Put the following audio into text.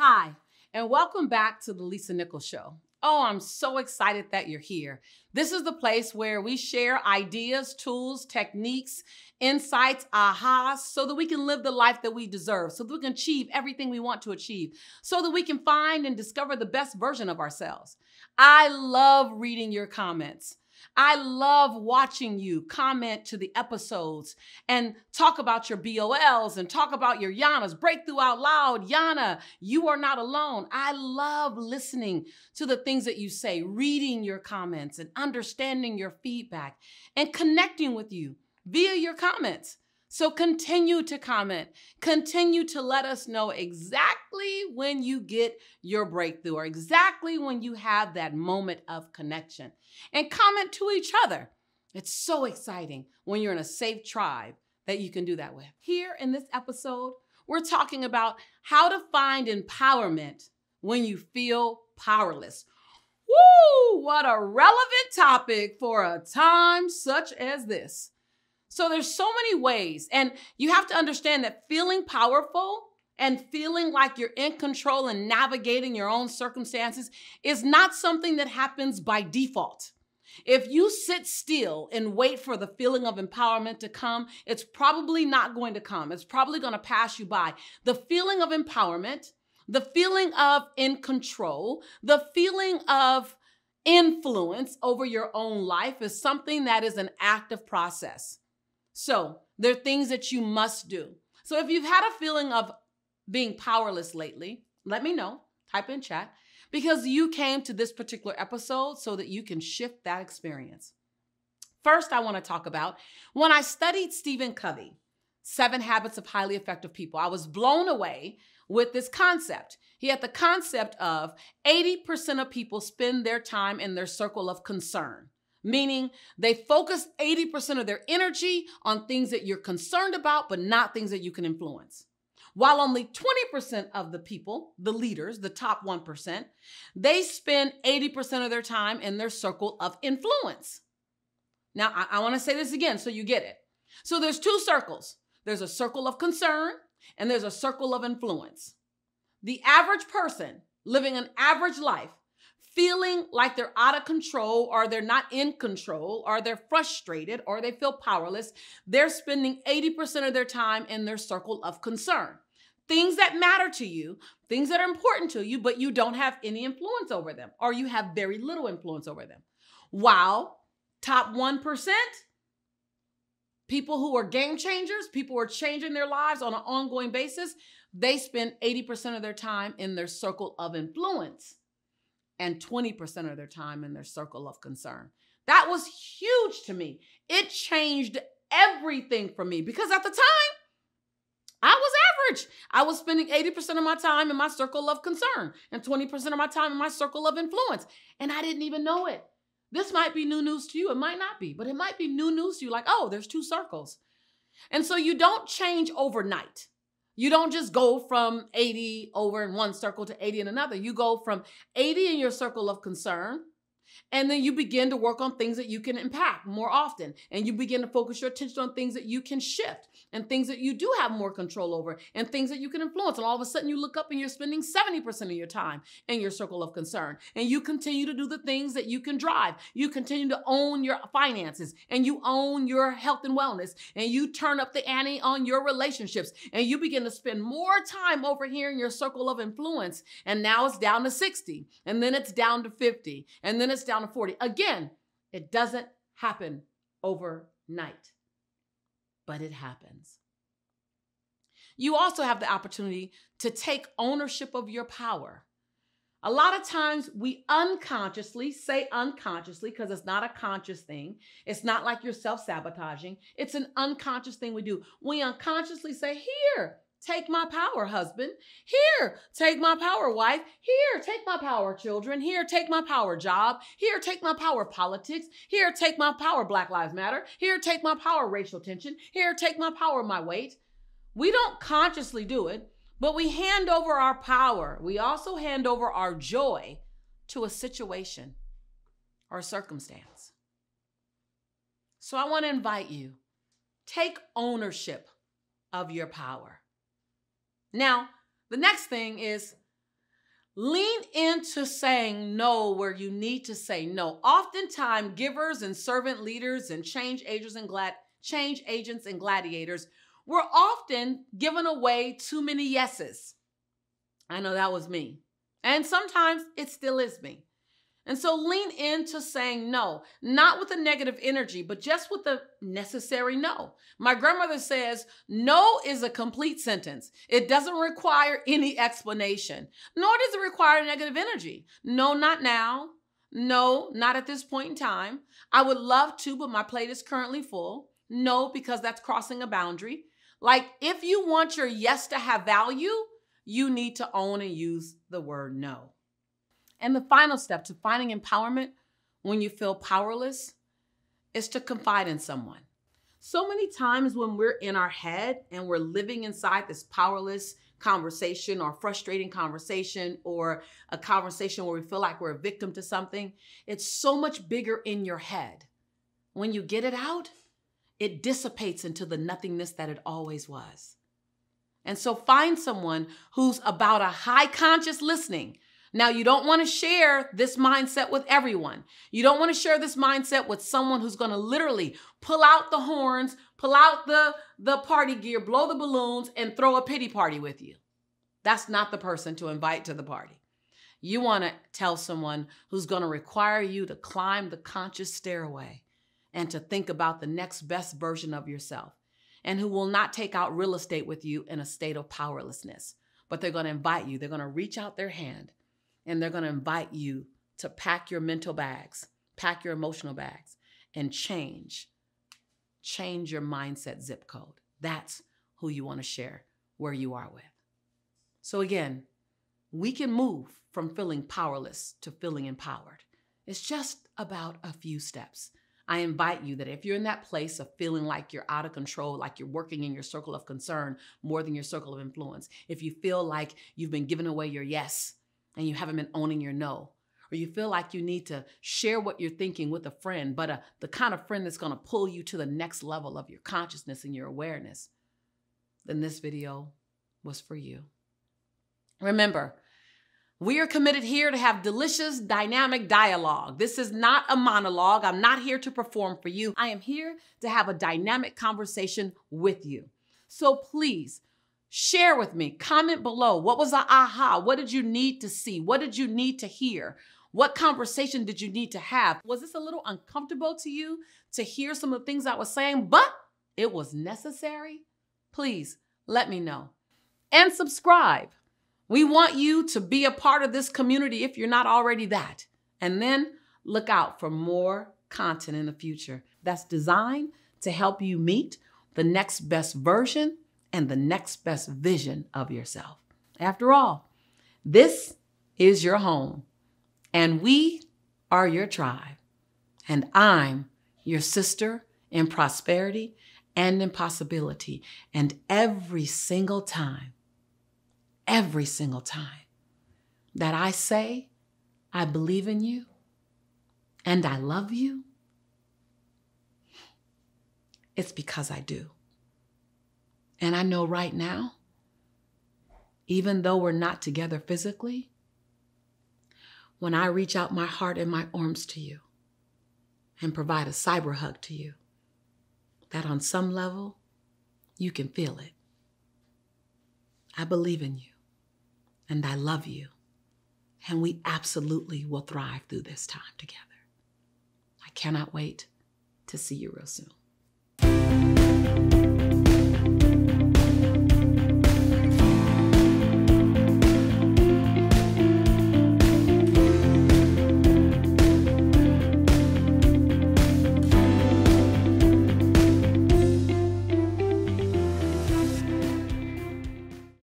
Hi, and welcome back to the Lisa Nichols Show. Oh, I'm so excited that you're here. This is the place where we share ideas, tools, techniques, insights, ahas, so that we can live the life that we deserve, so that we can achieve everything we want to achieve, so that we can find and discover the best version of ourselves. I love reading your comments. I love watching you comment to the episodes and talk about your BOLs and talk about your Yanas. Breakthrough out loud, Yana, you are not alone. I love listening to the things that you say, reading your comments and understanding your feedback and connecting with you via your comments. So continue to comment, continue to let us know exactly when you get your breakthrough or exactly when you have that moment of connection, and comment to each other. It's so exciting when you're in a safe tribe that you can do that with. Here in this episode, we're talking about how to find empowerment when you feel powerless. Woo, what a relevant topic for a time such as this. So there's so many ways, and you have to understand that feeling powerful and feeling like you're in control and navigating your own circumstances is not something that happens by default. If you sit still and wait for the feeling of empowerment to come, it's probably not going to come. It's probably going to pass you by. The feeling of empowerment, the feeling of in control, the feeling of influence over your own life is something that is an active process. So there are things that you must do. So if you've had a feeling of being powerless lately, let me know, type in chat, because you came to this particular episode so that you can shift that experience. First, I want to talk about when I studied Stephen Covey, 7 Habits of Highly Effective People. I was blown away with this concept. He had the concept of 80% of people spend their time in their circle of concern. Meaning they focus 80% of their energy on things that you're concerned about, but not things that you can influence. While only 20% of the people, the leaders, the top 1%, they spend 80% of their time in their circle of influence. Now, I want to say this again so you get it. So there's 2 circles. There's a circle of concern and there's a circle of influence. The average person living an average life, feeling like they're out of control or they're not in control or they're frustrated or they feel powerless, they're spending 80% of their time in their circle of concern. Things that matter to you, things that are important to you, but you don't have any influence over them or you have very little influence over them. While top 1%, people who are game changers, people who are changing their lives on an ongoing basis, they spend 80% of their time in their circle of influence and 20% of their time in their circle of concern. That was huge to me. It changed everything for me because at the time, I was average. I was spending 80% of my time in my circle of concern and 20% of my time in my circle of influence. And I didn't even know it. This might be new news to you. It might not be, but it might be new news to you. Like, oh, there's 2 circles. And so you don't change overnight. You don't just go from 80 over in one circle to 80 in another. You go from 80 in your circle of concern, and then you begin to work on things that you can impact more often. And you begin to focus your attention on things that you can shift and things that you do have more control over and things that you can influence. And all of a sudden you look up and you're spending 70% of your time in your circle of concern. And you continue to do the things that you can drive. You continue to own your finances and you own your health and wellness. And you turn up the ante on your relationships. And you begin to spend more time over here in your circle of influence. And now it's down to 60. And then it's down to 50. And then it's down to 40. Again, it doesn't happen overnight, but it happens. You also have the opportunity to take ownership of your power. A lot of times we unconsciously, say unconsciously because it's not a conscious thing. It's not like you're self-sabotaging. It's an unconscious thing we do. We unconsciously say, here, take my power, husband. Here, take my power, wife. Here, take my power, children. Here, take my power, job. Here, take my power, politics. Here, take my power, Black Lives Matter. Here, take my power, racial tension. Here, take my power, my weight. We don't consciously do it, but we hand over our power. We also hand over our joy to a situation or circumstance. So I want to invite you, take ownership of your power. Now, the next thing is Lean into saying no where you need to say no. Oftentimes, givers and servant leaders and change agents and gladiators, we're often giving away too many yeses. I know that was me. And sometimes it still is me. And so lean into saying no, not with a negative energy, but just with a necessary no. My grandmother says, no is a complete sentence. It doesn't require any explanation, nor does it require negative energy. No, not now. No, not at this point in time. I would love to, but my plate is currently full. No, because that's crossing a boundary. Like, if you want your yes to have value, you need to own and use the word no. And the final step to finding empowerment when you feel powerless is to confide in someone. So many times when we're in our head and we're living inside this powerless conversation or frustrating conversation or a conversation where we feel like we're a victim to something, it's so much bigger in your head. When you get it out, it dissipates into the nothingness that it always was. And so find someone who's about a high conscious listening. Now, you don't want to share this mindset with everyone. You don't want to share this mindset with someone who's going to literally pull out the horns, pull out the party gear, blow the balloons, and throw a pity party with you. That's not the person to invite to the party. You want to tell someone who's going to require you to climb the conscious stairway and to think about the next best version of yourself, and who will not take out real estate with you in a state of powerlessness, but they're going to invite you. They're going to reach out their hand and they're going to invite you to pack your mental bags, pack your emotional bags, and change your mindset zip code. That's who you want to share where you are with. So again, we can move from feeling powerless to feeling empowered. It's just about a few steps. I invite you that if you're in that place of feeling like you're out of control, like you're working in your circle of concern more than your circle of influence, if you feel like you've been giving away your yes and you haven't been owning your no, or you feel like you need to share what you're thinking with a friend, but the kind of friend that's going to pull you to the next level of your consciousness and your awareness, then this video was for you. Remember, we are committed here to have delicious, dynamic dialogue. This is not a monologue. I'm not here to perform for you. I am here to have a dynamic conversation with you. So please share with me, comment below. What was the aha? What did you need to see? What did you need to hear? What conversation did you need to have? Was this a little uncomfortable to you to hear some of the things I was saying, but it was necessary? Please let me know. And subscribe. We want you to be a part of this community if you're not already that. And then look out for more content in the future that's designed to help you meet the next best version and the next best vision of yourself. After all, this is your home, and we are your tribe, and I'm your sister in prosperity and in possibility. And every single time that I say, I believe in you and I love you, it's because I do. And I know right now, even though we're not together physically, when I reach out my heart and my arms to you and provide a cyber hug to you, that on some level, you can feel it. I believe in you and I love you, and we absolutely will thrive through this time together. I cannot wait to see you real soon.